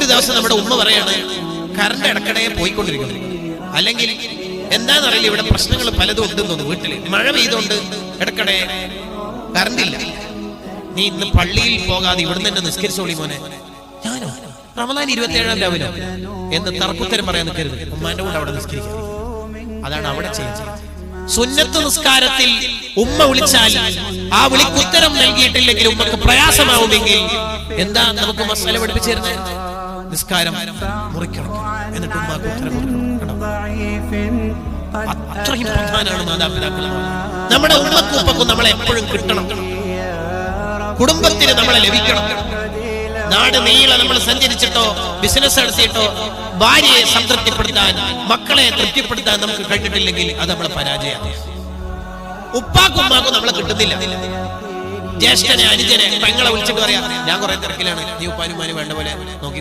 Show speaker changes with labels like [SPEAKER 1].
[SPEAKER 1] ഒരു ദിവസം നമ്മുടെ ഉമ്മ പറയാണ് കറണ്ട് ഇടക്കിടെ പോയിക്കൊണ്ടിരിക്കുന്നു. അല്ലെങ്കിൽ എന്താണെന്നറിയില്ല, ഇവിടെ പ്രശ്നങ്ങൾ പലതും ഉണ്ടെന്ന് തോന്നുന്നു. വീട്ടില് മഴ പെയ്തുകൊണ്ട് ഇടക്കിടെ കറണ്ടില്ല. നീ ഇന്ന് പള്ളിയിൽ പോകാതെ ഇവിടുന്ന് തന്നെ നിസ്കരിച്ചോളി മോനെ. ഞാനോ റമദാൻ 27-ാം രാവിലെ എന്ന് തർക്കുത്തരം പറയാൻ നിൽക്കരുത്. ഉമ്മാന്റെ കൂടെ അവിടെ നിസ്കരിക്കാം. അതാണ് അവിടെ ചെയ്യുന്നത്. സുന്നത്ത് നിസ്കാരത്തിൽ ഉമ്മ വിളിച്ചാൽ ആ വിളിക്കുത്തരം നൽകിയിട്ടില്ലെങ്കിൽ ഉമ്മക്ക് പ്രയാസമാവുമെങ്കിൽ എന്താ നമുക്ക് മസാല പഠിപ്പിച്ചിരുന്നത്? നിസ്കാരം മുറിക്കണം, എന്നിട്ട് ഉമ്മാക്ക് ഉത്തരം കൊടുക്കണം. അത്രയും പ്രധാനമാണ് മാതാപിതാക്കൾ. നമ്മുടെ ഉമ്മക്കും ഉപ്പക്കും നമ്മളെ എപ്പോഴും കിട്ടണം. കുടുംബത്തിന് നമ്മളെ ലഭിക്കണം. നാട് നീളെ നമ്മൾ സഞ്ചരിച്ചിട്ടോ ബിസിനസ് നടത്തിയിട്ടോ ഭാര്യയെ സംതൃപ്തിപ്പെടുത്താൻ, മക്കളെ തൃപ്തിപ്പെടുത്താൻ നമുക്ക് കഴിഞ്ഞിട്ടില്ലെങ്കിൽ അത് നമ്മളെ പരാജയമാണ്. ഉപ്പാക്കും ഉമ്മാക്കും നമ്മളെ കിട്ടുന്നില്ല. ജ്യേഷ്ഠനെ അനുജനെ പെങ്ങളെ വിളിച്ചിട്ട് പറയാം, ഞാൻ കുറെ തിരക്കിലാണ്, നീ ഉപ്പാനുമാനും വേണ്ട പോലെ നോക്കി